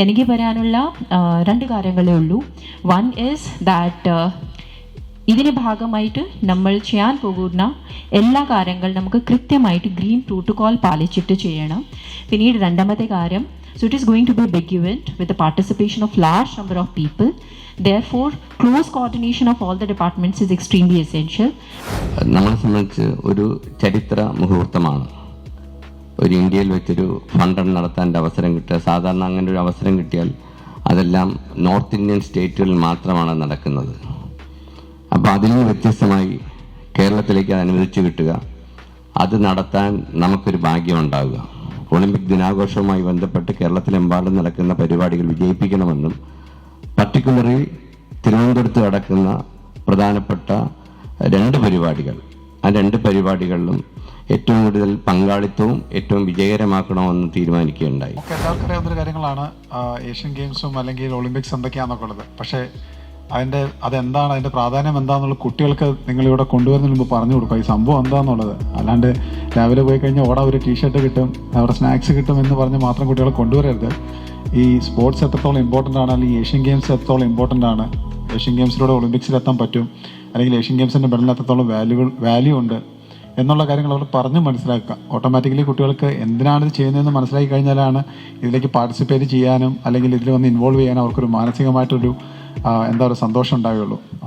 എനിക്ക് പറയാനുള്ള രണ്ട് കാര്യങ്ങളേ ഉള്ളൂ. വൺ ഈസ് ദാറ്റ് ഇതിൻ്റെ ഭാഗമായിട്ട് നമ്മൾ ചെയ്യാൻ പോകുന്ന എല്ലാ കാര്യങ്ങൾ നമുക്ക് കൃത്യമായിട്ട് ഗ്രീൻ പ്രോട്ടോകോൾ പാലിച്ചിട്ട് ചെയ്യണം. പിന്നീട് രണ്ടാമത്തെ കാര്യം, so it is going to be a big event with the participation of large number of people. Therefore, close coordination of all the departments is extremely essential. നമ്മളെ സംബന്ധിച്ച് ഒരു ചരിത്ര മുഹൂർത്തമാണ്. ഒരു ഇന്ത്യയിൽ വെച്ചൊരു ഫണ്ട് നടത്താൻ അവസരം കിട്ടുക. സാധാരണ അങ്ങനെ ഒരു അവസരം കിട്ടിയാൽ അതെല്ലാം നോർത്ത് ഇന്ത്യൻ സ്റ്റേറ്റുകളിൽ മാത്രമാണ് നടക്കുന്നത്. അപ്പോൾ അതിൽ നിന്ന് വ്യത്യസ്തമായി കേരളത്തിലേക്ക് അത് അനുവദിച്ചു കിട്ടുക, അത് നടത്താൻ നമുക്കൊരു ഭാഗ്യമുണ്ടാവുക. ഒളിമ്പിക് ദിനാഘോഷവുമായി ബന്ധപ്പെട്ട് കേരളത്തിലെമ്പാടും നടക്കുന്ന പരിപാടികൾ വിജയിപ്പിക്കണമെന്നും പർട്ടിക്കുലറി തിരുവനന്തപുരത്ത് നടക്കുന്ന പ്രധാനപ്പെട്ട രണ്ട് പരിപാടികൾ, ആ രണ്ട് പരിപാടികളിലും ഏറ്റവും കൂടുതൽ പങ്കാളിത്തവും ഏറ്റവും വിജയകരമാക്കണമെന്ന് തീരുമാനിക്കുകയുണ്ടായി. എല്ലാവർക്കും അറിയാവുന്ന കാര്യങ്ങളാണ് ഏഷ്യൻ ഗെയിംസും അല്ലെങ്കിൽ ഒളിമ്പിക്സ് എന്തൊക്കെയാണെന്നൊക്കെ ഉള്ളത്. പക്ഷേ അതെന്താണ്, അതിൻ്റെ പ്രാധാന്യം എന്താണെന്നുള്ളത് കുട്ടികൾക്ക് നിങ്ങളിവിടെ കൊണ്ടുവരുന്നതിന് മുമ്പ് പറഞ്ഞു കൊടുക്കുക, ഈ സംഭവം എന്താണെന്നുള്ളത്. അല്ലാണ്ട് രാവിലെ പോയി കഴിഞ്ഞാൽ ഓടാ ഒരു ടീഷർട്ട് കിട്ടും, അവിടെ സ്നാക്സ് കിട്ടും എന്ന് പറഞ്ഞ് മാത്രം കുട്ടികളെ കൊണ്ടുവരരുത്. ഈ സ്പോർട്സ് എത്രത്തോളം ഇമ്പോർട്ടൻ്റ് ആണ്, അല്ലെങ്കിൽ ഏഷ്യൻ ഗെയിംസ് എത്രത്തോളം ഇമ്പോർട്ടൻ്റ് ആണ്, ഏഷ്യൻ ഗെയിംസിലൂടെ ഒളിമ്പിക്സിൽ എത്താൻ പറ്റും, അല്ലെങ്കിൽ ഏഷ്യൻ ഗെയിംസിൻ്റെ മെഡലിന് എത്രത്തോളം വാല്യൂ ഉണ്ട് എന്നുള്ള കാര്യങ്ങൾ അവർ പറഞ്ഞ് മനസ്സിലാക്കുക. ഓട്ടോമാറ്റിക്കലി കുട്ടികൾക്ക് എന്തിനാണ് ഇത് ചെയ്യുന്നതെന്ന് മനസ്സിലാക്കി കഴിഞ്ഞാലാണ് ഇതിലേക്ക് പാർട്ടിസിപ്പേറ്റ് ചെയ്യാനും അല്ലെങ്കിൽ ഇതിൽ വന്ന് ഇൻവോൾവ് ചെയ്യാനും അവർക്കൊരു മാനസികമായിട്ടൊരു സന്തോഷം ഉണ്ടാവുകയുള്ളൂ.